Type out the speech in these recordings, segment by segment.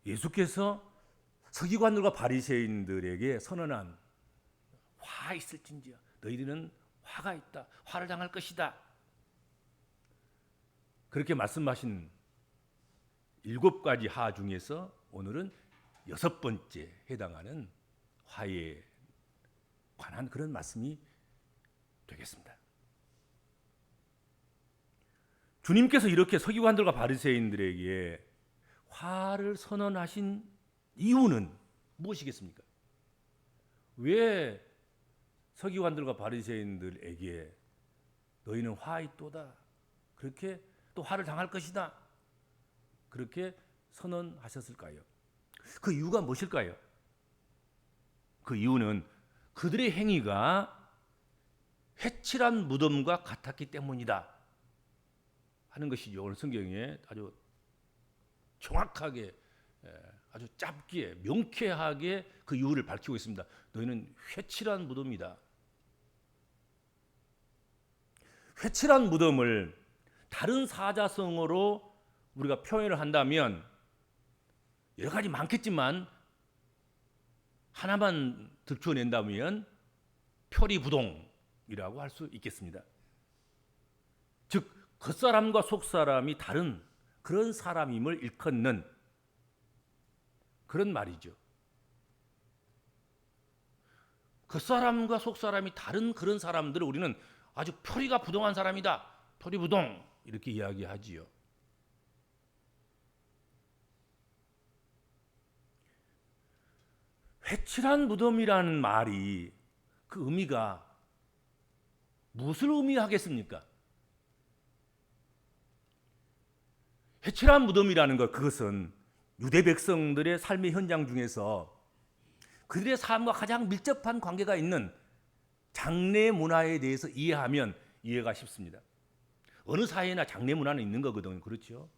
예수께서 서기관들과 바리새인들에게 선언한 화 있을진지야 너희들은 화가 있다. 화를 당할 것이다. 그렇게 말씀하신 7가지 하 중에서 오늘은 6번째 해당하는 화에 관한 그런 말씀이 되겠습니다. 주님께서 이렇게 서기관들과 바리새인들에게 화를 선언하신 이유는 무엇이겠습니까? 왜 서기관들과 바리새인들에게 너희는 화 있도다 그렇게 또 화를 당할 것이다 그렇게 선언하셨을까요? 그 이유가 무엇일까요? 그 이유는 그들의 행위가 회칠한 무덤과 같았기 때문이다 하는 것이죠. 오늘 성경에 아주 정확하게 아주 짧게 명쾌하게 그 이유를 밝히고 있습니다. 너희는 회칠한 무덤이다. 회칠한 무덤을 다른 사자성어로 우리가 표현을 한다면 여러 가지 많겠지만 하나만 들춰낸다면 표리부동이라고 할 수 있겠습니다. 즉 겉사람과 속사람이 다른 그런 사람임을 일컫는 그런 말이죠. 겉사람과 속사람이 다른 그런 사람들을 우리는 아주 표리가 부동한 사람이다. 표리부동 이렇게 이야기하지요. 회칠한 무덤이라는 말이 그 의미가 무엇을 의미하겠습니까? 회칠한 무덤이라는 것 그것은 유대 백성들의 삶의 현장 중에서 그들의 삶과 가장 밀접한 관계가 있는 장례 문화에 대해서 이해하면 이해가 쉽습니다. 어느 사회나 장례 문화는 있는 거거든요. 그렇죠?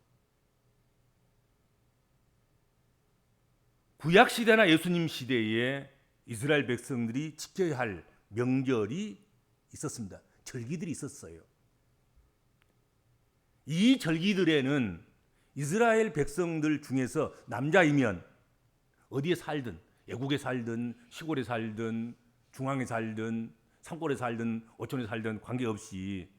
구약 시대나 예수님 시대에 이스라엘 백성들이 지켜야 할 명절이 있었습니다. 절기들이 있었어요. 이 절기들에는 이스라엘 백성들 중에서 남자이면 어디에 살든 애국에 살든 시골에 살든 중앙에 살든 산골에 살든 어촌에 살든 관계없이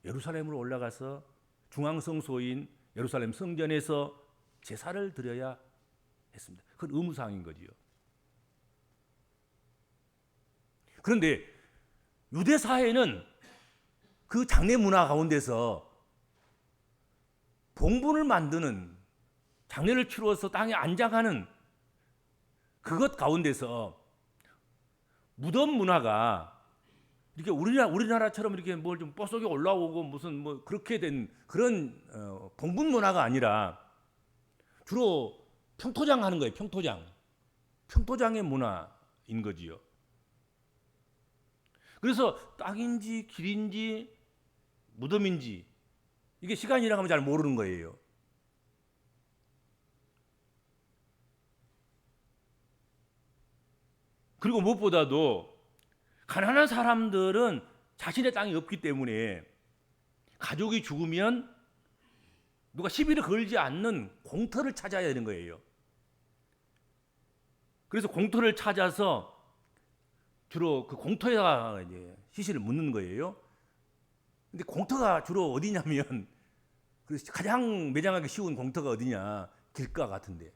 예루살렘으로 올라가서 중앙성소인 예루살렘 성전에서 제사를 드려야 했습니다. 그건 의무사항인 거지요. 그런데 유대 사회는 그 장례 문화 가운데서 봉분을 만드는 장례를 치루어서 땅에 안장하는 그것 가운데서 무덤 문화가 이렇게 우리나라처럼 이렇게 뭘 좀 뽀속이 올라오고 무슨 뭐 그렇게 된 그런 봉분 문화가 아니라 주로 평토장 하는 거예요. 평토장의 문화인 거지요. 그래서 땅인지 길인지 무덤인지 이게 시간이 지나가면 잘 모르는 거예요. 그리고 무엇보다도 가난한 사람들은 자신의 땅이 없기 때문에 가족이 죽으면 누가 시비를 걸지 않는 공터를 찾아야 되는 거예요. 그래서 공터를 찾아서 주로 그 공터에다가 이제 시신을 묻는 거예요. 근데 공터가 주로 어디냐면 그래서 가장 매장하기 쉬운 공터가 어디냐? 길가 같은데.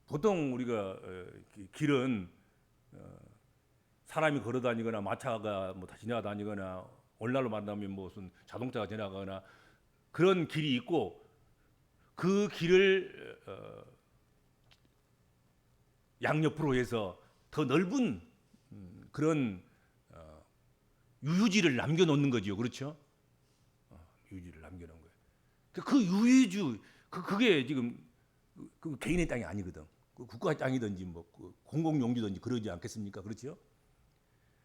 보통 우리가 길은 사람이 걸어다니거나 마차가 뭐 다 지나다니거나 오늘날로 만나면 무슨 자동차가 지나가거나 그런 길이 있고 그 길을 양옆으로 해서 더 넓은 그런 유유지를 남겨놓는 거지요. 그렇죠? 유유지를 남겨놓은 거예요. 그 유유지 그게 지금 그 개인의 땅이 아니거든. 그 국가 땅이든지 뭐 공공용지든지 그러지 않겠습니까? 그렇죠?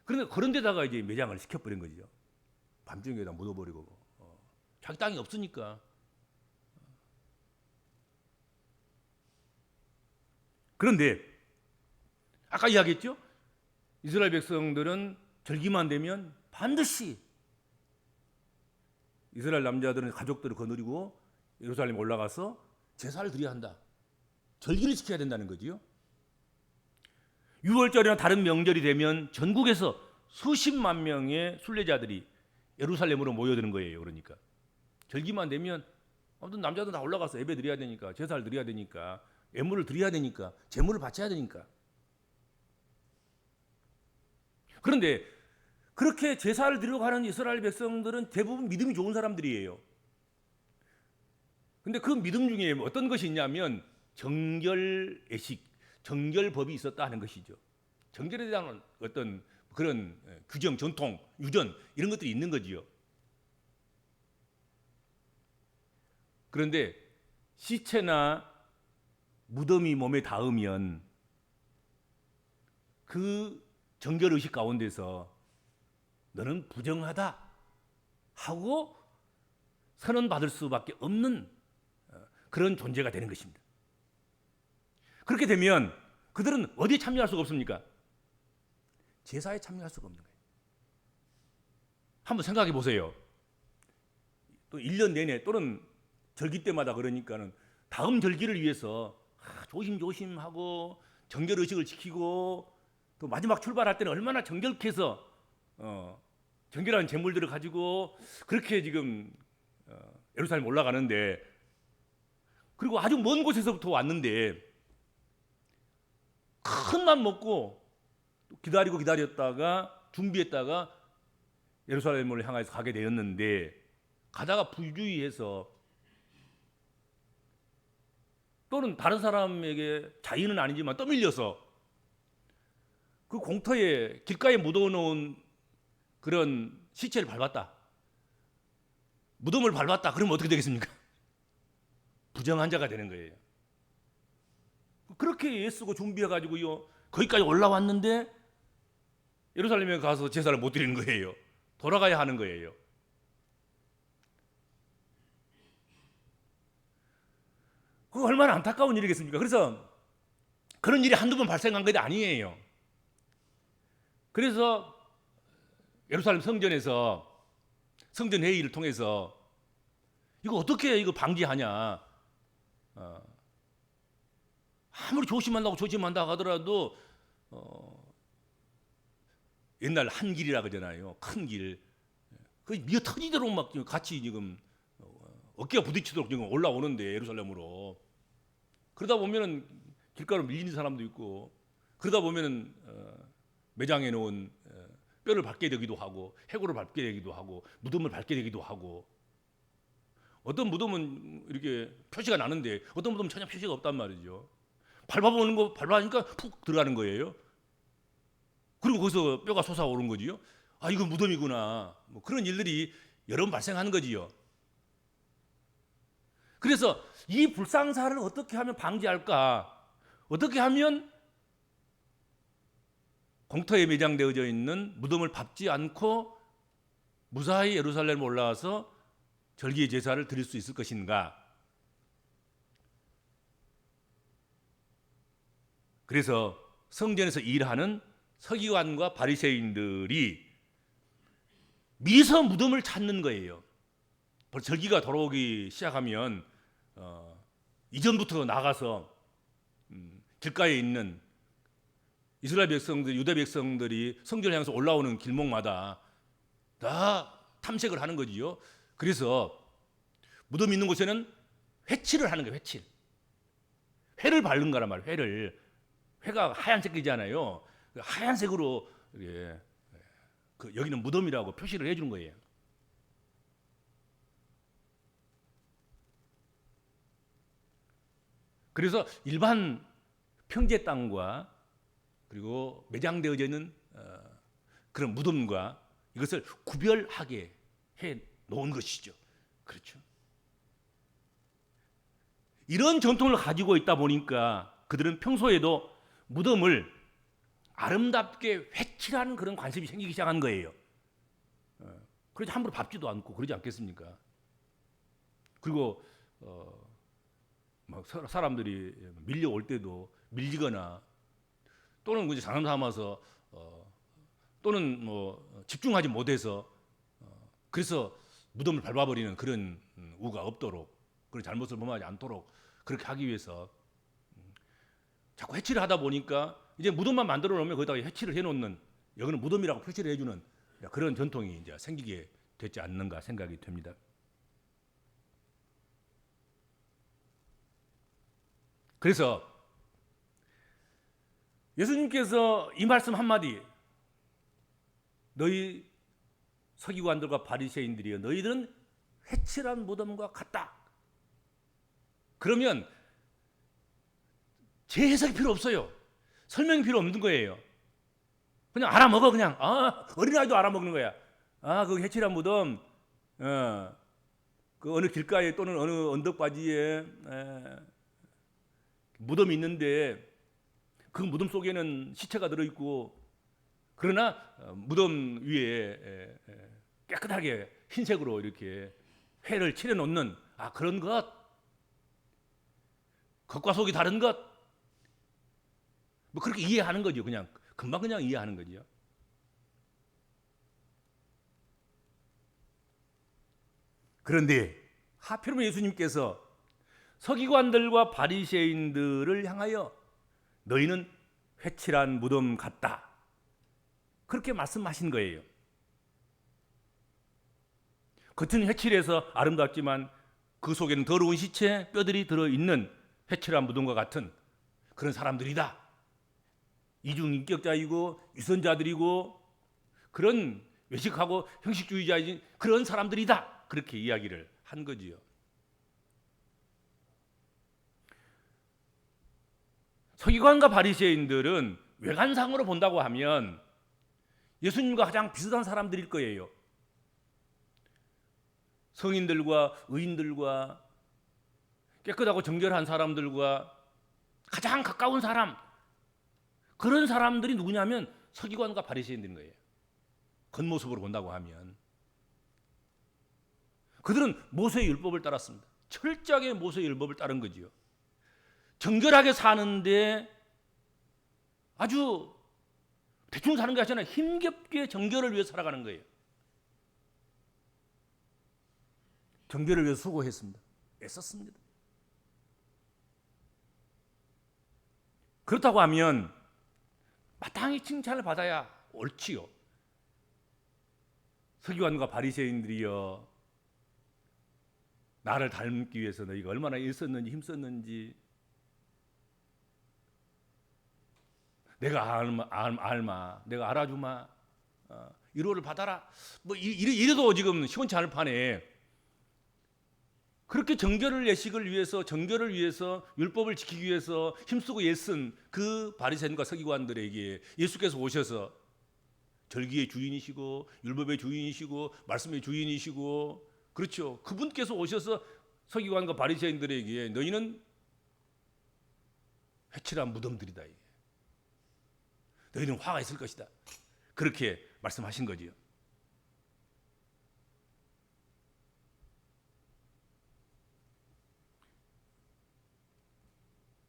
그런데 그런 데다가 이제 매장을 시켜버린 거죠. 밤중에다 묻어버리고 자기 땅이 없으니까. 그런데 아까 이야기했죠? 이스라엘 백성들은 절기만 되면 반드시 이스라엘 남자들은 가족들을 거느리고 예루살렘 올라가서 제사를 드려야 한다. 절기를 지켜야 된다는 거지요. 6월절이나 다른 명절이 되면 전국에서 수십만 명의 순례자들이 예루살렘으로 모여드는 거예요. 그러니까 절기만 되면 아무튼 남자들 다 올라가서 예배 드려야 되니까, 제사를 드려야 되니까, 예물을 드려야 되니까, 제물을 바쳐야 되니까. 그런데 그렇게 제사를 드리러 가는 이스라엘 백성들은 대부분 믿음이 좋은 사람들이에요. 근데 그 믿음 중에 어떤 것이 있냐면 정결 예식, 정결법이 있었다 하는 것이죠. 정결에 대한 어떤 그런 규정, 전통, 유전 이런 것들이 있는 거지요. 그런데 시체나 무덤이 몸에 닿으면 그 정결 의식 가운데서 너는 부정하다 하고 선언받을 수밖에 없는 그런 존재가 되는 것입니다. 그렇게 되면 그들은 어디에 참여할 수가 없습니까? 제사에 참여할 수가 없는 거예요. 한번 생각해 보세요. 또 1년 내내 또는 절기 때마다 그러니까는 다음 절기를 위해서 조심조심하고 정결 의식을 지키고 또 마지막 출발할 때는 얼마나 정결케 해서 정결한 제물들을 가지고 그렇게 지금 예루살렘 올라가는데, 그리고 아주 먼 곳에서부터 왔는데 큰 맘 먹고 기다리고 기다렸다가 준비했다가 예루살렘을 향해서 가게 되었는데, 가다가 불주의해서 또는 다른 사람에게 자의는 아니지만 떠밀려서 그 공터에 길가에 묻어놓은 그런 시체를 밟았다, 무덤을 밟았다. 그러면 어떻게 되겠습니까? 부정한 자가 되는 거예요. 그렇게 애쓰고 준비해가지고요 거기까지 올라왔는데 예루살렘에 가서 제사를 못 드리는 거예요. 돌아가야 하는 거예요. 그거 얼마나 안타까운 일이겠습니까? 그래서 그런 일이 한두 번 발생한 것이 아니에요. 그래서 예루살렘 성전에서 성전 회의를 통해서 이거 어떻게 이거 방지하냐, 아무리 조심한다고 하더라도 옛날 한 길이라 그러잖아요. 큰 길, 그 미어 터지도록 막 같이 지금 어깨가 부딪히도록 지금 올라오는데 예루살렘으로, 그러다 보면은 길가로 밀리는 사람도 있고, 그러다 보면은 매장해 놓은 뼈를 밟게 되기도 하고, 해골을 밟게 되기도 하고, 무덤을 밟게 되기도 하고, 어떤 무덤은 이렇게 표시가 나는데 어떤 무덤은 전혀 표시가 없단 말이죠. 밟아보는 거 밟아니까 푹 들어가는 거예요. 그리고 거기서 뼈가 솟아오른 거지요. 아, 이거 무덤이구나. 뭐 그런 일들이 여러 번 발생하는 거지요. 그래서 이 불상사를 어떻게 하면 방지할까? 어떻게 하면 공터에 매장되어져 있는 무덤을 밟지 않고 무사히 예루살렘에 올라와서 절기의 제사를 드릴 수 있을 것인가? 그래서 성전에서 일하는 서기관과 바리새인들이 미서 무덤을 찾는 거예요. 절기가 돌아오기 시작하면 이전부터 나가서 길가에 있는 이스라엘 백성들, 유다 백성들이 성전을 향해서 올라오는 길목마다 다 탐색을 하는 거지요. 그래서 무덤 있는 곳에는 회칠을 하는 거예요. 회칠. 회를 바른 거란 말이에요. 회가 하얀색이잖아요. 하얀색으로 여기는 무덤이라고 표시를 해주는 거예요. 그래서 일반 평지 땅과 그리고 매장되어져 있는 그런 무덤과 이것을 구별하게 해 놓은 것이죠. 그렇죠. 이런 전통을 가지고 있다 보니까 그들은 평소에도 무덤을 아름답게 회칠하는 그런 관심이 생기기 시작한 거예요. 그래서 함부로 밟지도 않고 그러지 않겠습니까? 그리고 막 사람들이 밀려올 때도 밀리거나 또는 이제 장난 삼아서 또는 뭐 집중하지 못해서 그래서 무덤을 밟아버리는 그런 우가 없도록, 그런 잘못을 범하지 않도록 그렇게 하기 위해서 자꾸 해치를 하다 보니까 이제 무덤만 만들어 놓으면 거기다가 해치를 해놓는, 여기는 무덤이라고 표시를 해주는 그런 전통이 이제 생기게 됐지 않는가 생각이 됩니다. 그래서 예수님께서 이 말씀 한마디, 너희 서기관들과 바리새인들이여 너희들은 회칠한 무덤과 같다. 그러면 재해석이 필요 없어요. 설명이 필요 없는 거예요. 그냥 알아먹어. 그냥 어린아이도 알아먹는 거야. 그 회칠한 무덤, 그 어느 길가에 또는 어느 언덕바지에 무덤이 있는데 그 무덤 속에는 시체가 들어있고, 그러나 무덤 위에 깨끗하게 흰색으로 이렇게 회를 칠해 놓는 그런 것, 겉과 속이 다른 것, 뭐 그렇게 이해하는 거죠. 그냥 금방 그냥 이해하는 거죠. 그런데 하필이면 예수님께서 서기관들과 바리새인들을 향하여 너희는 회칠한 무덤 같다, 그렇게 말씀하신 거예요. 겉은 회칠해서 아름답지만 그 속에는 더러운 시체, 뼈들이 들어있는 회칠한 무덤과 같은 그런 사람들이다. 이중인격자이고 위선자들이고 그런 외식하고 형식주의자인 그런 사람들이다. 그렇게 이야기를 한 거지요. 서기관과 바리새인들은 외관상으로 본다고 하면 예수님과 가장 비슷한 사람들일 거예요. 성인들과 의인들과 깨끗하고 정결한 사람들과 가장 가까운 사람, 그런 사람들이 누구냐면 서기관과 바리새인들인 거예요. 겉모습으로 본다고 하면 그들은 모세의 율법을 따랐습니다. 철저하게 모세의 율법을 따른 거지요. 정결하게 사는데 아주 대충 사는 게 아니라 힘겹게 정결을 위해 살아가는 거예요. 정결을 위해 수고했습니다. 애썼습니다. 그렇다고 하면 마땅히 칭찬을 받아야 옳지요. 서기관과 바리새인들이여 나를 닮기 위해서 너희가 얼마나 애썼는지 힘썼는지 내가 알마, 내가 알아주마, 위로를 받아라. 뭐 이래도 지금 시원치 않을 판에 그렇게 정결을 예식을 위해서, 정결을 위해서, 율법을 지키기 위해서 힘쓰고 애쓴 그 바리새인과 서기관들에게 예수께서 오셔서 절기의 주인이시고 율법의 주인이시고 말씀의 주인이시고, 그렇죠, 그분께서 오셔서 서기관과 바리새인들에게 너희는 회칠한 무덤들이다, 너희는 화가 있을 것이다, 그렇게 말씀하신 거지요.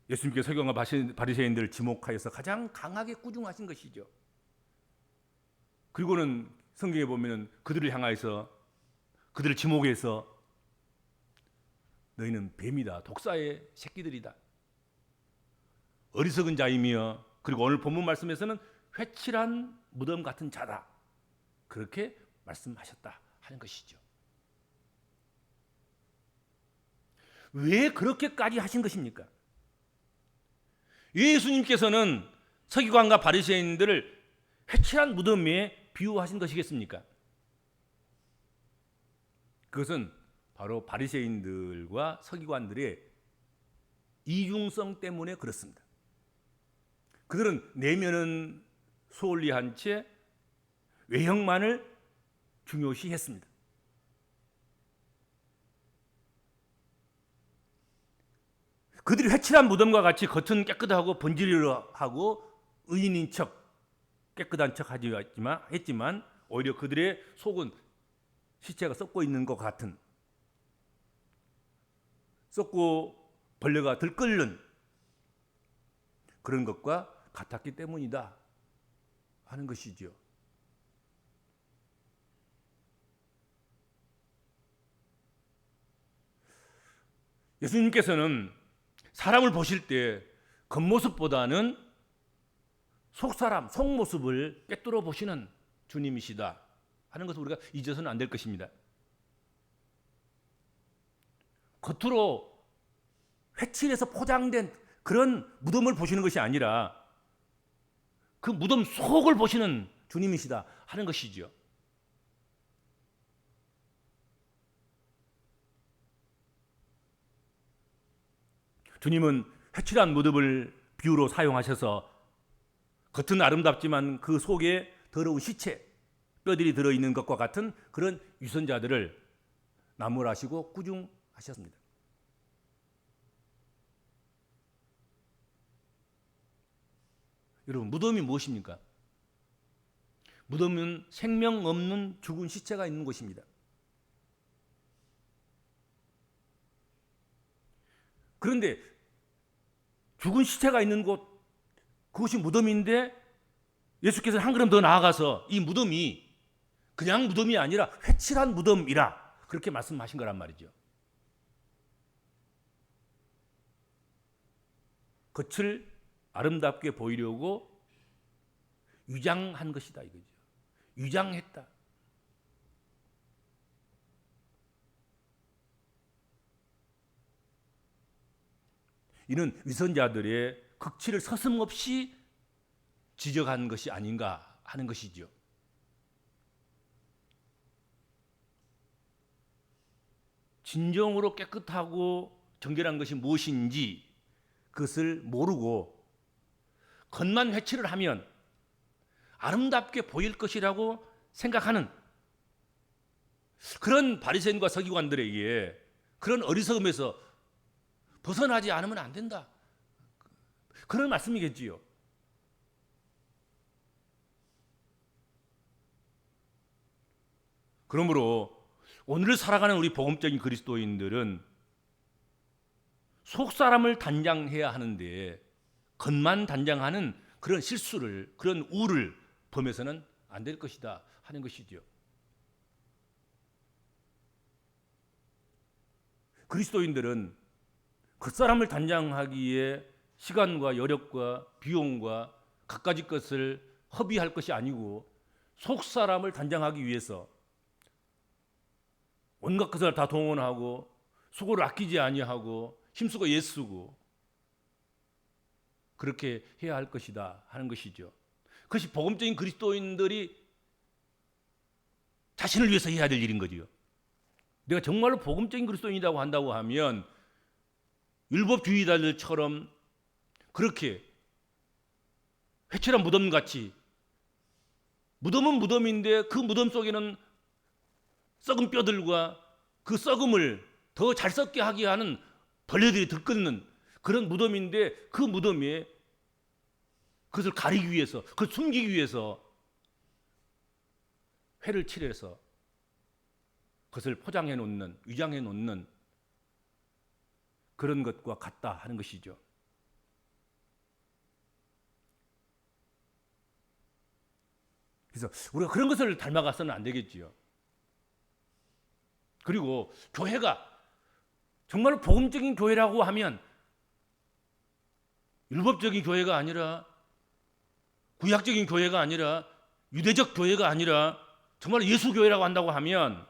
예수님께서 서기관과 바리새인들을 지목하여서 가장 강하게 꾸중하신 것이죠. 그리고는 성경에 보면 그들을 향하여서, 그들을 지목해서 너희는 뱀이다, 독사의 새끼들이다, 어리석은 자이며, 그리고 오늘 본문 말씀에서는 회칠한 무덤 같은 자다, 그렇게 말씀하셨다 하는 것이죠. 왜 그렇게까지 하신 것입니까? 예수님께서는 서기관과 바리새인들을 회칠한 무덤에 비유하신 것이겠습니까? 그것은 바로 바리새인들과 서기관들의 이중성 때문에 그렇습니다. 그들은 내면은 소홀히한 채 외형만을 중요시했습니다. 그들이 회칠한 무덤과 같이 겉은 깨끗하고 번지르르하고 의인인 척, 깨끗한 척 했지만 오히려 그들의 속은 시체가 썩고 있는 것 같은, 썩고 벌레가 들끓는 그런 것과 같았기 때문이다 하는 것이죠. 예수님께서는 사람을 보실 때 겉모습보다는 속사람, 속모습을 꿰뚫어 보시는 주님이시다 하는 것을 우리가 잊어서는 안 될 것입니다. 겉으로 회칠해서 포장된 그런 무덤을 보시는 것이 아니라 그 무덤 속을 보시는 주님이시다 하는 것이죠. 주님은 회칠한 무덤을 비유로 사용하셔서 겉은 아름답지만 그 속에 더러운 시체, 뼈들이 들어있는 것과 같은 그런 위선자들을 나무라시고 꾸중하셨습니다. 여러분, 무덤이 무엇입니까? 무덤은 생명 없는 죽은 시체가 있는 곳입니다. 그런데 죽은 시체가 있는 곳, 그것이 무덤인데 예수께서는 한 걸음 더 나아가서 이 무덤이 그냥 무덤이 아니라 회칠한 무덤이라 그렇게 말씀하신 거란 말이죠. 겉을 아름답게 보이려고 위장한 것이다 이거죠. 위장했다. 이는 위선자들의 극치를 서슴없이 지적한 것이 아닌가 하는 것이죠. 진정으로 깨끗하고 정결한 것이 무엇인지 그것을 모르고 겉만 회칠을 하면 아름답게 보일 것이라고 생각하는 그런 바리새인과 서기관들에게 그런 어리석음에서 벗어나지 않으면 안 된다. 그런 말씀이겠지요. 그러므로 오늘 살아가는 우리 복음적인 그리스도인들은 속사람을 단장해야 하는데 겉만 단장하는 그런 실수를, 그런 우를 범해서는 안 될 것이다 하는 것이죠. 그리스도인들은 겉사람을 단장하기에 시간과 여력과 비용과 갖가지 것을 허비할 것이 아니고 속사람을 단장하기 위해서 온갖 것을 다 동원하고 수고를 아끼지 아니하고 힘쓰고 애쓰고 그렇게 해야 할 것이다 하는 것이죠. 그것이 복음적인 그리스도인들이 자신을 위해서 해야 될 일인 거지요. 내가 정말로 복음적인 그리스도인이라고 한다고 하면 율법주의자들처럼 그렇게 회칠한 무덤같이 무덤은 무덤인데 그 무덤 속에는 썩은 뼈들과 그 썩음을 더 잘 썩게 하게 하는 벌레들이 들끓는 그런 무덤인데 그 무덤에 그것을 가리기 위해서, 그걸 숨기기 위해서 회를 칠해서 그것을 포장해 놓는, 위장해 놓는 그런 것과 같다 하는 것이죠. 그래서 우리가 그런 것을 닮아가서는 안 되겠지요. 그리고 교회가 정말 복음적인 교회라고 하면 율법적인 교회가 아니라 구약적인 교회가 아니라 유대적 교회가 아니라 정말 예수 교회라고 한다고 하면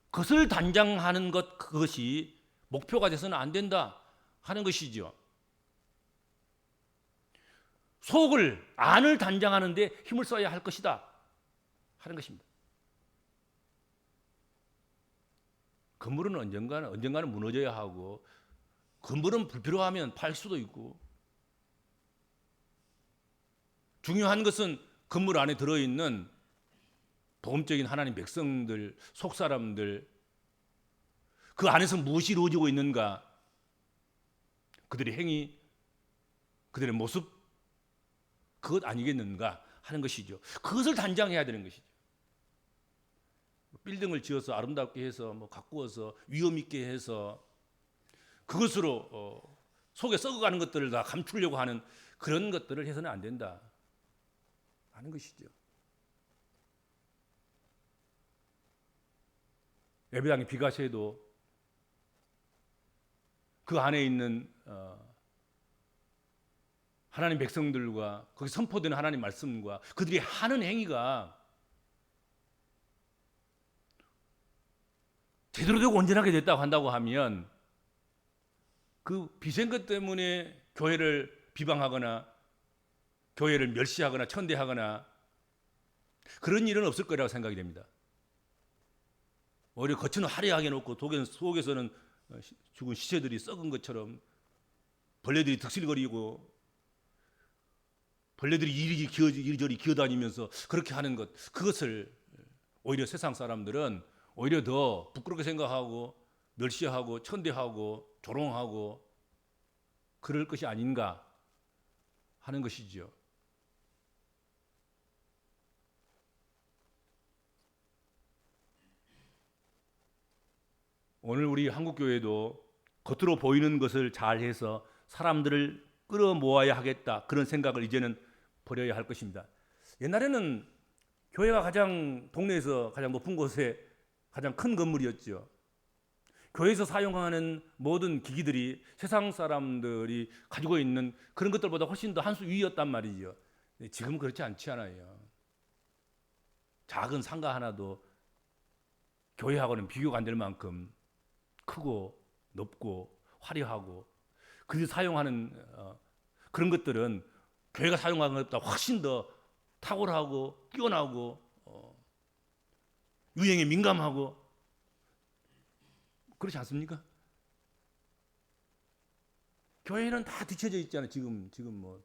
그것을 단장하는 것, 그것이 목표가 돼서는 안 된다 하는 것이죠. 속을, 안을 단장하는 데 힘을 써야 할 것이다 하는 것입니다. 건물은 언젠가는 무너져야 하고 건물은 불필요하면 팔 수도 있고 중요한 것은 건물 안에 들어있는 복음적인 하나님 백성들, 속사람들 그 안에서 무엇이 이루어지고 있는가, 그들의 행위, 그들의 모습, 그것 아니겠는가 하는 것이죠. 그것을 단장해야 되는 것이죠. 빌딩을 지어서 아름답게 해서 가꾸어서 위험 있게 해서 그것으로 속에 썩어가는 것들을 다 감추려고 하는 그런 것들을 해서는 안 된다 하는 것이죠. 예배당에 비가 새도 그 안에 있는 하나님 백성들과 거기 선포되는 하나님 말씀과 그들이 하는 행위가 제대로 되고 온전하게 됐다고 한다고 하면 그 비생것 때문에 교회를 비방하거나 교회를 멸시하거나 천대하거나 그런 일은 없을 거라고 생각이 됩니다. 오히려 겉은 화려하게 놓고 속에서는 죽은 시체들이 썩은 것처럼 벌레들이 득실거리고 벌레들이 이리저리 기어다니면서 그렇게 하는 것, 그것을 오히려 세상 사람들은 오히려 더 부끄럽게 생각하고 멸시하고 천대하고 조롱하고 그럴 것이 아닌가 하는 것이죠. 오늘 우리 한국교회도 겉으로 보이는 것을 잘해서 사람들을 끌어모아야 하겠다, 그런 생각을 이제는 버려야 할 것입니다. 옛날에는 교회가 동네에서 가장 높은 곳에 가장 큰 건물이었죠. 교회에서 사용하는 모든 기기들이 세상 사람들이 가지고 있는 그런 것들보다 훨씬 더 한 수 위였단 말이죠. 지금은 그렇지 않잖아요. 작은 상가 하나도 교회하고는 비교가 안 될 만큼 크고 높고 화려하고, 그들이 사용하는 그런 것들은 교회가 사용하는 것보다 훨씬 더 탁월하고 뛰어나고 유행에 민감하고 그렇지 않습니까? 교회는 다 뒤쳐져 있잖아요. 지금 뭐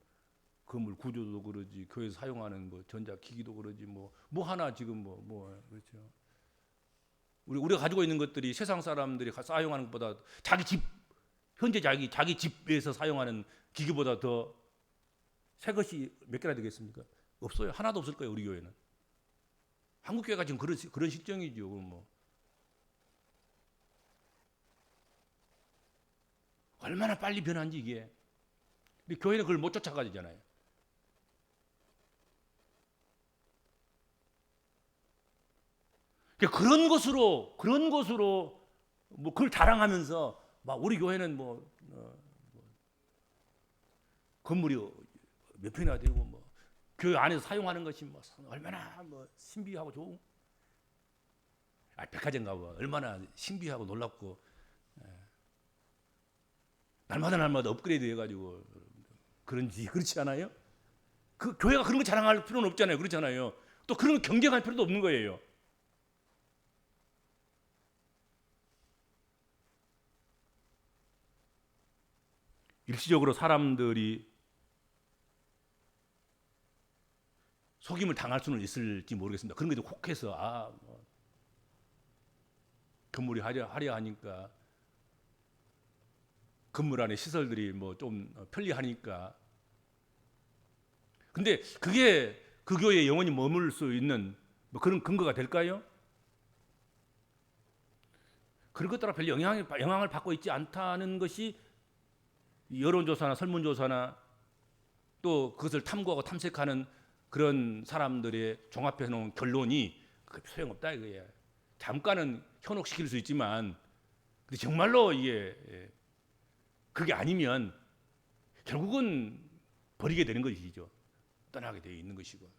건물 구조도 그러지, 교회에서 사용하는 뭐 전자기기도 그러지, 뭐 하나 지금 뭐 그렇죠. 우리가 가지고 있는 것들이 세상 사람들이 사용하는 것보다 현재 자기 집에서 사용하는 기기보다 더 새 것이 몇 개나 되겠습니까? 없어요. 하나도 없을 거예요. 우리 교회는. 한국 교회가 지금 그런 실정이죠. 뭐 얼마나 빨리 변한지 이게. 근데 교회는 그걸 못 쫓아가잖아요. 그런 것으로 뭐 그걸 자랑하면서 막 우리 교회는 뭐 건물이 몇 평이나 되고 뭐 교회 안에서 사용하는 것이 뭐 얼마나 뭐 신비하고 좋은, 백화점 가봐 얼마나 신비하고 놀랍고, 날마다 업그레이드 해가지고 그렇지 않아요? 그 교회가 그런 거 자랑할 필요는 없잖아요. 그렇잖아요. 또 그런 거 경쟁할 필요도 없는 거예요. 일시적으로 사람들이 속임을 당할 수는 있을지 모르겠습니다. 그런 게 혹해서 뭐 건물이 화려하니까, 건물 안에 시설들이 뭐 좀 편리하니까. 근데 그게 그 교회에 영원히 머물 수 있는 뭐 그런 근거가 될까요? 그런 것 따라 별 영향을 받고 있지 않다는 것이 여론조사나 설문조사나 또 그것을 탐구하고 탐색하는 그런 사람들의 종합해 놓은 결론이 그게 소용없다 이거예요. 잠깐은 현혹시킬 수 있지만 근데 정말로 이게 그게 아니면 결국은 버리게 되는 것이죠. 떠나게 되어 있는 것이고.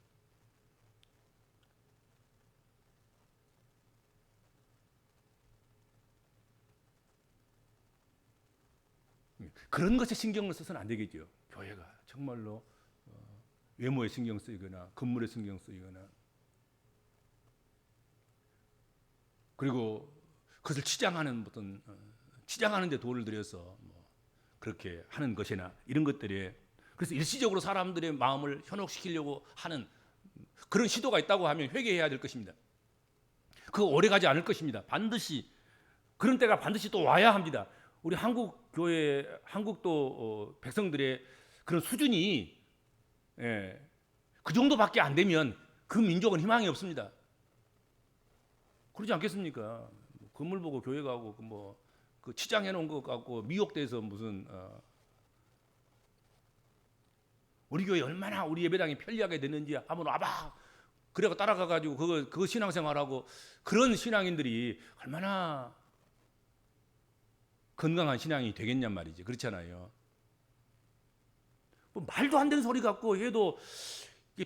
그런 것에 신경을 써서는 안 되겠죠. 교회가 정말로 외모에 신경 쓰이거나 건물에 신경 쓰이거나, 그리고 그것을 치장하는 치장하는 데 돈을 들여서 뭐 그렇게 하는 것이나 이런 것들이, 그래서 일시적으로 사람들의 마음을 현혹시키려고 하는 그런 시도가 있다고 하면 회개해야 될 것입니다. 그거 오래 가지 않을 것입니다. 반드시 그런 때가 반드시 또 와야 합니다. 우리 한국 교회, 한국도 백성들의 그런 수준이 그 정도밖에 안 되면 그 민족은 희망이 없습니다. 그러지 않겠습니까? 건물 보고 교회 가고 그 치장해 놓은 것 같고 미혹돼서 무슨 우리 교회 얼마나 우리 예배당이 편리하게 됐는지 한번 와봐. 그래가 따라가 가지고 그거 신앙생활하고, 그런 신앙인들이 얼마나 건강한 신앙이 되겠냔 말이지. 그렇잖아요. 뭐 말도 안 되는 소리 갖고 해도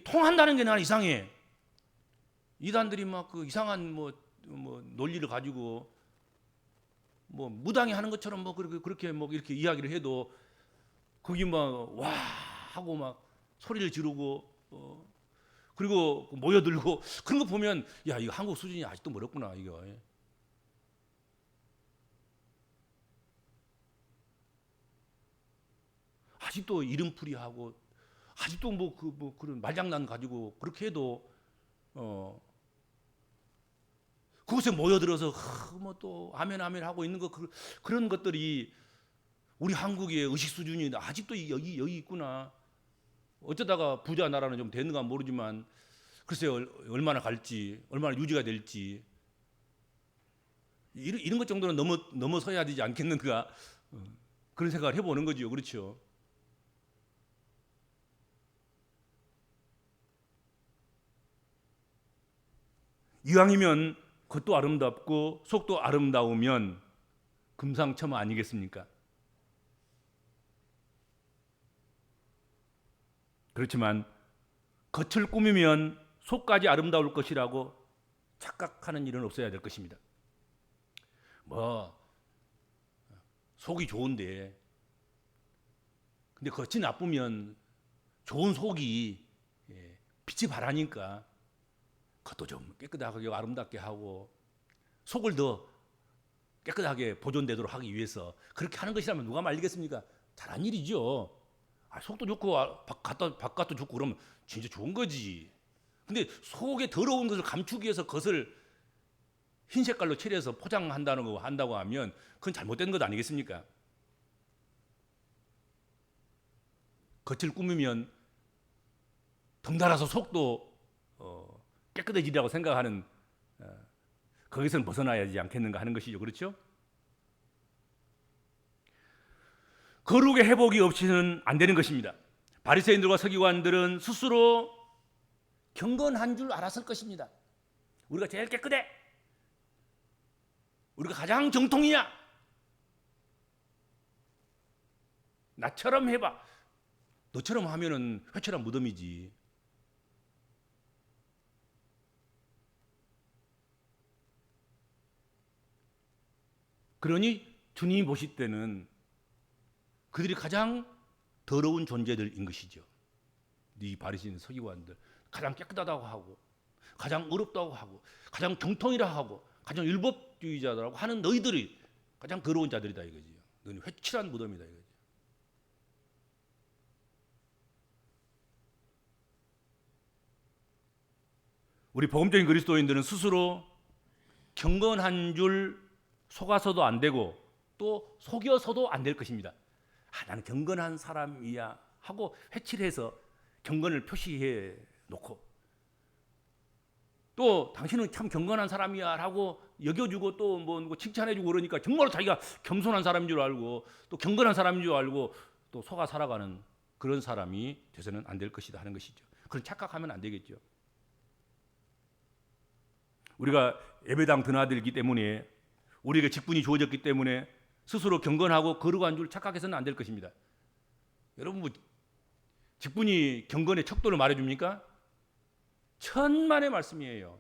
통한다는 게 나는 이상해. 이단들이 막 그 이상한 뭐 논리를 가지고 뭐 무당이 하는 것처럼 뭐 그렇게 뭐 이렇게 이야기를 해도 거기 막 와 하고 막 소리를 지르고 그리고 모여들고 그런 거 보면 야 이거 한국 수준이 아직도 멀었구나 이거. 아직도 이름풀이하고 아직도 뭐 그런 말장난 가지고 그렇게 해도 그곳에 모여들어서 뭐 또 아멘 아멘 하고 있는 거 그런 것들이 우리 한국의 의식 수준이 아직도 여기 있구나. 어쩌다가 부자 나라는 좀 되는가 모르지만 글쎄요 얼마나 갈지 얼마나 유지가 될지 이런 것 정도는 넘어서야 되지 않겠는가 그런 생각을 해보는 거죠. 그렇죠. 이왕이면 겉도 아름답고 속도 아름다우면 금상첨화 아니겠습니까? 그렇지만 겉을 꾸미면 속까지 아름다울 것이라고 착각하는 일은 없어야 될 것입니다. 뭐 속이 좋은데 근데 겉이 나쁘면 좋은 속이 빛이 바라니까 겉도 좀 깨끗하게 아름답게 하고 속을 더 깨끗하게 보존되도록 하기 위해서 그렇게 하는 것이라면 누가 말리겠습니까? 잘한 일이죠. 속도 좋고 바깥도 좋고 그러면 진짜 좋은 거지. 근데 속에 더러운 것을 감추기 위해서 겉을 흰 색깔로 칠해서 포장한다는 거 한다고 하면 그건 잘못된 것 아니겠습니까? 겉을 꾸미면 덩달아서 속도 깨끗해지리라고 생각하는 거기서는 벗어나야 하지 않겠는가 하는 것이죠. 그렇죠? 거룩의 회복이 없이는 안 되는 것입니다. 바리새인들과 서기관들은 스스로 경건한 줄 알았을 것입니다. 우리가 제일 깨끗해. 우리가 가장 정통이야. 나처럼 해봐. 너처럼 하면은 회초란 무덤이지. 그러니 주님이 보실 때는 그들이 가장 더러운 존재들인 것이죠. 이 바리새인 서기관들 가장 깨끗하다고 하고 가장 어렵다고 하고 가장 정통이라 하고 가장 율법주의자라고 하는 너희들이 가장 더러운 자들이다 이거지요. 너는 회칠한 무덤이다 이거지. 우리 복음적인 그리스도인들은 스스로 경건한 줄 속아서도 안 되고 또 속여서도 안 될 것입니다. 나는 경건한 사람이야 하고 회칠해서 경건을 표시해 놓고 또 당신은 참 경건한 사람이야 라고 여겨주고 또 뭐 칭찬해주고 그러니까 정말로 자기가 겸손한 사람인 줄 알고 또 경건한 사람인 줄 알고 또 속아 살아가는 그런 사람이 돼서는 안 될 것이다 하는 것이죠. 그런 착각하면 안 되겠죠. 우리가 예배당 드나들기 때문에 우리에게 직분이 주어졌기 때문에 스스로 경건하고 거룩한 줄 착각해서는 안 될 것입니다. 여러분 뭐 직분이 경건의 척도를 말해줍니까? 천만의 말씀이에요.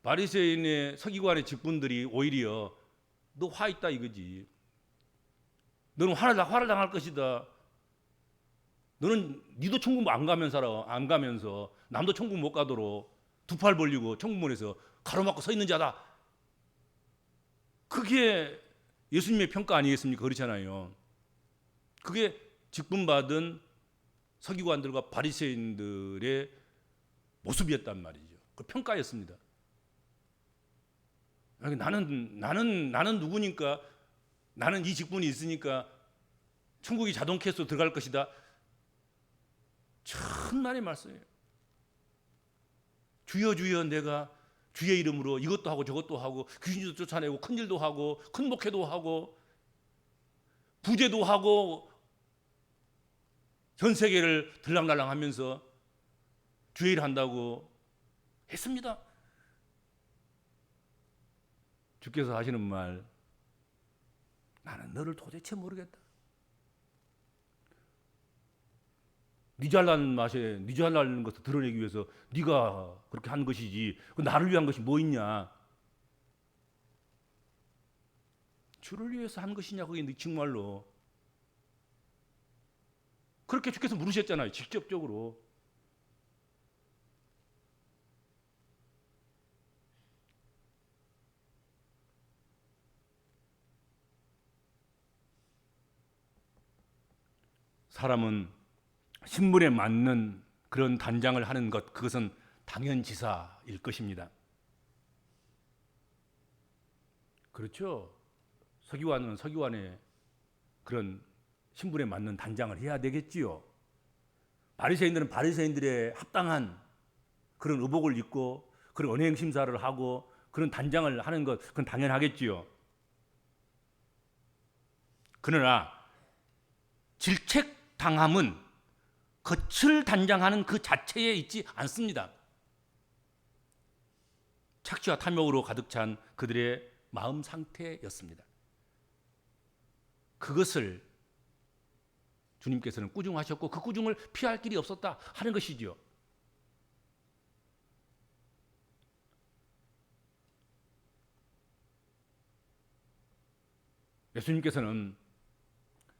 바리새인의 서기관의 직분들이 오히려 너 화 있다 이거지. 너는 화를 당할 것이다. 너는 니도 천국 안 가면서 남도 천국 못 가도록 두 팔 벌리고 천국문에서 가로막고 서 있는 자다. 그게 예수님의 평가 아니겠습니까? 그렇잖아요. 그게 직분받은 서기관들과 바리새인들의 모습이었단 말이죠. 그 평가였습니다. 나는 누구니까 나는 이 직분이 있으니까 천국이 자동 캐스로 들어갈 것이다. 천만의 말씀이에요. 주여 주여 내가 주의 이름으로 이것도 하고 저것도 하고 귀신도 쫓아내고 큰일도 하고 큰 목회도 하고 부제도 하고 전 세계를 들락날락하면서 주의 일 한다고 했습니다. 주께서 하시는 말, 나는 너를 도대체 모르겠다. 네 잘난 맛에 네 잘나는 것을 드러내기 위해서 네가 그렇게 한 것이지 그 나를 위한 것이 뭐 있냐? 주를 위해서 한 것이냐? 그게 정말로 그렇게 주께서 물으셨잖아요. 직접적으로. 사람은 신분에 맞는 그런 단장을 하는 것, 그것은 당연지사일 것입니다. 그렇죠. 서기관은 서기관의 그런 신분에 맞는 단장을 해야 되겠지요. 바리새인들은 바리새인들의 합당한 그런 의복을 입고 그런 언행 심사를 하고 그런 단장을 하는 것, 그건 당연하겠지요. 그러나 질책당함은 겉을 단장하는 그 자체에 있지 않습니다. 착취와 탐욕으로 가득 찬 그들의 마음 상태였습니다. 그것을 주님께서는 꾸중하셨고 그 꾸중을 피할 길이 없었다 하는 것이지요. 예수님께서는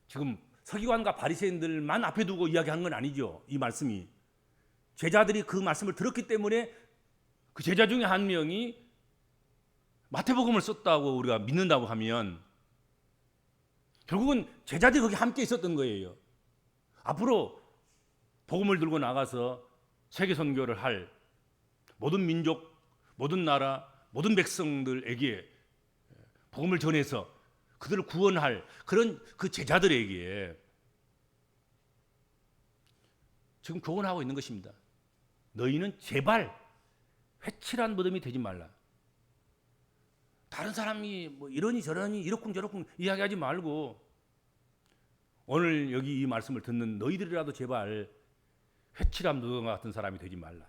지금 서기관과 바리새인들만 앞에 두고 이야기한 건 아니죠. 이 말씀이 제자들이 그 말씀을 들었기 때문에 그 제자 중에 한 명이 마태복음을 썼다고 우리가 믿는다고 하면 결국은 제자들이 거기 함께 있었던 거예요. 앞으로 복음을 들고 나가서 세계 선교를 할 모든 민족, 모든 나라, 모든 백성들에게 복음을 전해서 그들을 구원할 그런 그 제자들에게 지금 교훈하고 있는 것입니다. 너희는 제발 회칠한 무덤이 되지 말라. 다른 사람이 뭐 이러니 저러니 이러쿵저러쿵 이야기하지 말고 오늘 여기 이 말씀을 듣는 너희들이라도 제발 회칠한 무덤 같은 사람이 되지 말라.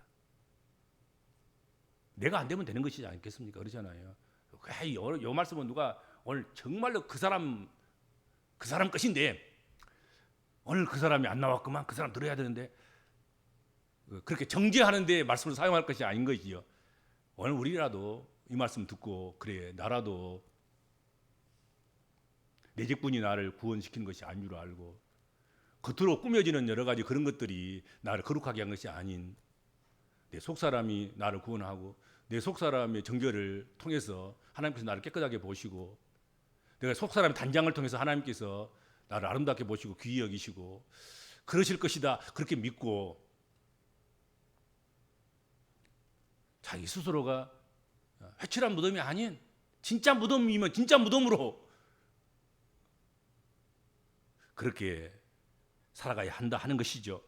내가 안 되면 되는 것이지 않겠습니까? 그러잖아요. 이 말씀은 누가 오늘 정말로 그 사람 것인데 오늘 그 사람이 안 나왔구만. 그 사람 들어야 되는데 그렇게 정죄하는데 말씀을 사용할 것이 아닌 것이요. 오늘 우리라도 이 말씀 듣고 그래 나라도 내 직분이 나를 구원시키는 것이 아닌 줄 알고 겉으로 꾸며지는 여러 가지 그런 것들이 나를 거룩하게 한 것이 아닌 내 속사람이 나를 구원하고 내 속사람의 정결을 통해서 하나님께서 나를 깨끗하게 보시고 내가 속사람의 단장을 통해서 하나님께서 나를 아름답게 보시고 귀히 여기시고 그러실 것이다 그렇게 믿고 자기 스스로가 회칠한 무덤이 아닌 진짜 무덤이면 진짜 무덤으로 그렇게 살아가야 한다 하는 것이죠.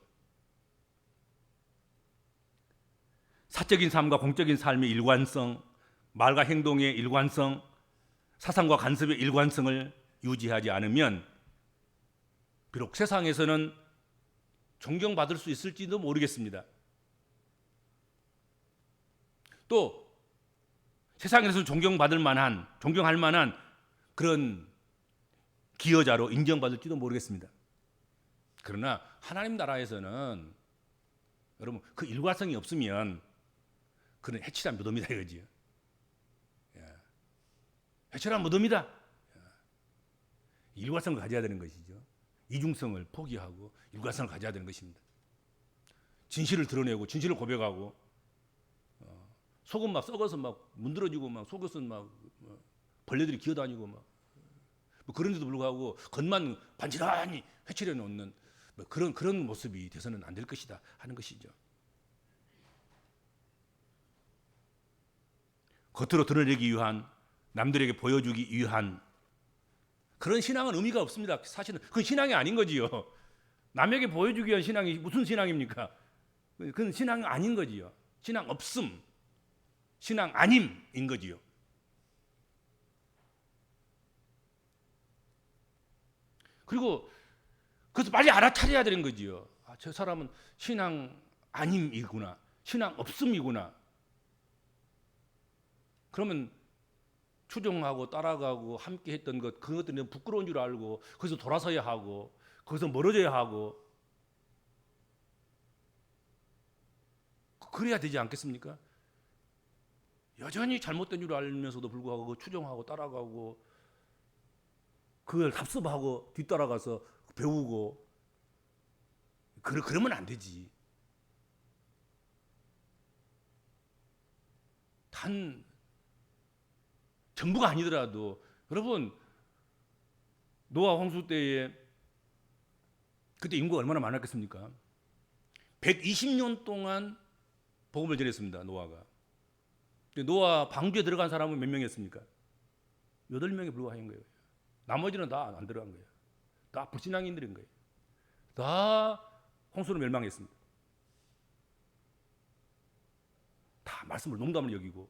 사적인 삶과 공적인 삶의 일관성, 말과 행동의 일관성, 사상과 간섭의 일관성을 유지하지 않으면 비록 세상에서는 존경받을 수 있을지도 모르겠습니다. 또 세상에서 존경할 만한 그런 기여자로 인정받을지도 모르겠습니다. 그러나 하나님 나라에서는 여러분 그 일관성이 없으면 그는 해칠한 무덤이다 이거지요. 해칠한 무덤이다. 일관성을 가져야 되는 것이죠. 이중성을 포기하고 일관성을 가져야 되는 것입니다. 진실을 드러내고 진실을 고백하고 속은 막 썩어서 막 문드러지고 막 속옷은 막 벌레들이 기어다니고 막 뭐 그런데도 불구하고 겉만 반지란히 회칠해 놓는 뭐 그런 모습이 돼서는 안 될 것이다 하는 것이죠. 겉으로 드러내기 위한 남들에게 보여주기 위한 그런 신앙은 의미가 없습니다. 사실은 그건 신앙이 아닌 거지요. 남에게 보여주기 위한 신앙이 무슨 신앙입니까? 그건 신앙이 아닌 거지요. 신앙 없음, 신앙 아님인 거지요. 그리고 그것도 빨리 알아차려야 되는 거지요. 아, 저 사람은 신앙 아님이구나, 신앙 없음이구나. 그러면 추종하고 따라가고 함께 했던 것, 그것들은 부끄러운 줄 알고 거기서 돌아서야 하고 거기서 멀어져야 하고 그래야 되지 않겠습니까? 여전히 잘못된 줄 알면서도 불구하고 추종하고 따라가고 그걸 합습하고 뒤따라가서 배우고 그러면 안 되지. 단 전부가 아니더라도 여러분 노아 홍수 때에 그때 인구가 얼마나 많았겠습니까? 120년 동안 복음을 전했습니다. 노아가. 노아 방주에 들어간 사람은 몇 명이었습니까? 8명에 불과한 거예요. 나머지는 다 안 들어간 거예요. 다 불신앙인들인 거예요. 다 홍수로 멸망했습니다. 다 말씀을 농담을 여기고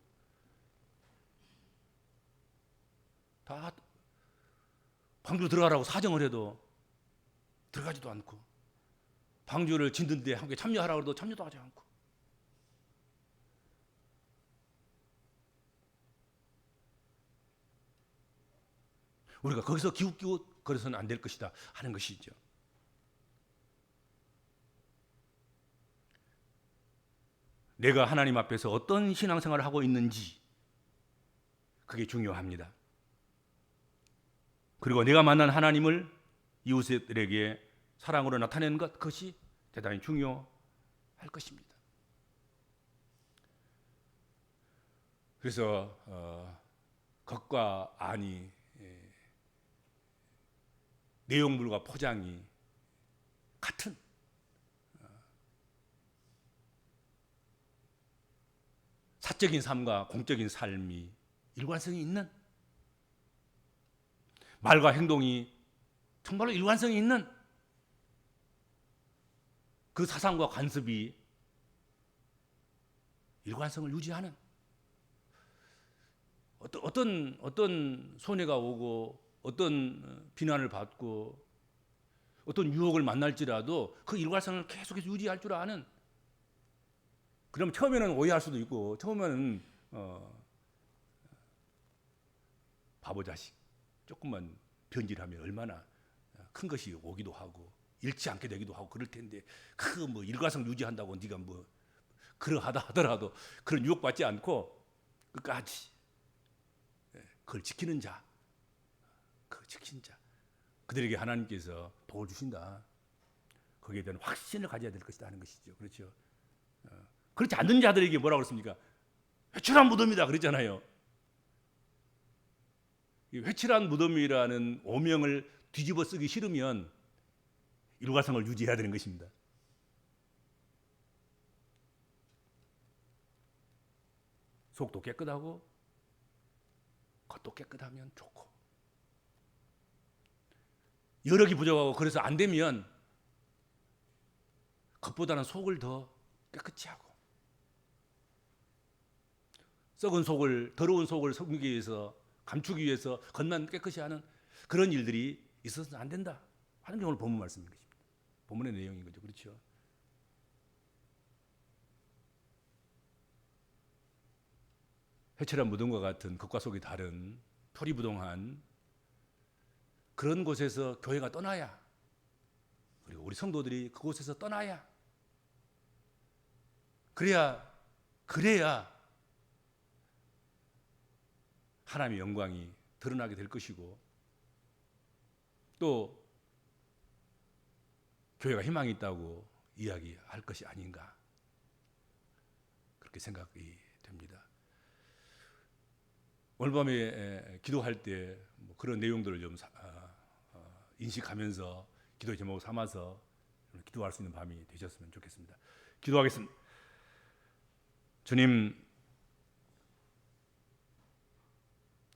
다 방주로 들어가라고 사정을 해도 들어가지도 않고 방주를 짓는데 함께 참여하라고 해도 참여도 하지 않고 우리가 거기서 기웃기웃 거려서는 안 될 것이다 하는 것이죠. 내가 하나님 앞에서 어떤 신앙생활을 하고 있는지 그게 중요합니다. 그리고 내가 만난 하나님을 이웃들에게 사랑으로 나타내는 것, 그것이 대단히 중요할 것입니다. 그래서 겉과 안이 내용물과 포장이 같은 사적인 삶과 공적인 삶이 일관성이 있는 말과 행동이 정말로 일관성이 있는 그 사상과 관습이 일관성을 유지하는 어떤 손해가 오고 어떤 비난을 받고 어떤 유혹을 만날지라도 그 일관성을 계속해서 유지할 줄 아는 그럼 처음에는 오해할 수도 있고 처음에는 바보 자식 조금만 변질하면 얼마나 큰 것이 오기도 하고 잃지 않게 되기도 하고 그럴 텐데 그 뭐 일관성 유지한다고 네가 뭐 그러하다 하더라도 그런 유혹받지 않고 끝까지 그걸 지키는 자, 그 지킨 자 그들에게 하나님께서 복을 주신다. 거기에 대한 확신을 가져야 될 것이다 하는 것이죠. 그렇죠. 그렇지 않는 자들에게 뭐라고 그랬습니까? 회칠한 무덤이다 그랬잖아요. 이 회칠한 무덤이라는 오명을 뒤집어 쓰기 싫으면 일관성을 유지해야 되는 것입니다. 속도 깨끗하고 겉도 깨끗하면 좋고 여력이 부족하고 그래서 안 되면 겉보다는 속을 더 깨끗이 하고 썩은 속을 더러운 속을 숨기기 위해서 감추기 위해서 겉만 깨끗이 하는 그런 일들이 있어서는 안 된다 하는 게 오늘 본문 말씀인 것입니다. 본문의 내용인 거죠. 그렇죠. 회칠한 무덤과 같은 겉과 속이 다른 토리부동한 그런 곳에서 교회가 떠나야 그리고 우리 성도들이 그곳에서 떠나야 그래야 하나님의 영광이 드러나게 될 것이고 또 교회가 희망이 있다고 이야기할 것이 아닌가 그렇게 생각이 됩니다. 오늘 밤에 기도할 때 뭐 그런 내용들을 좀 인식하면서 기도 제목을 삼아서 기도할 수 있는 밤이 되셨으면 좋겠습니다. 기도하겠습니다. 주님,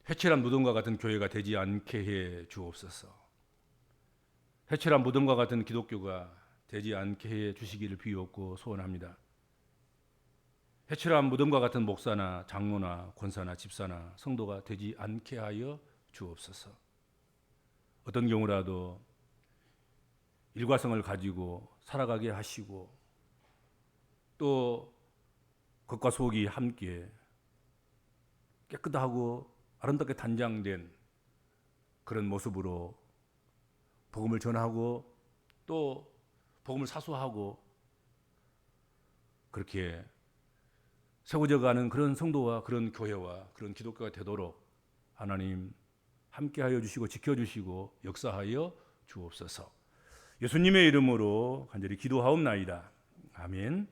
회칠한 무덤과 같은 교회가 되지 않게 해 주옵소서. 회칠한 무덤과 같은 기독교가 되지 않게 해 주시기를 비옵고 소원합니다. 회칠한 무덤과 같은 목사나 장로나 권사나 집사나 성도가 되지 않게 하여 주옵소서. 어떤 경우라도 일과성을 가지고 살아가게 하시고 또 겉과 속이 함께 깨끗하고 아름답게 단장된 그런 모습으로 복음을 전하고 또 복음을 사수하고 그렇게 세워져가는 그런 성도와 그런 교회와 그런 기독교가 되도록 하나님 함께하여 주시고 지켜주시고 역사하여 주옵소서. 예수님의 이름으로 간절히 기도하옵나이다. 아멘.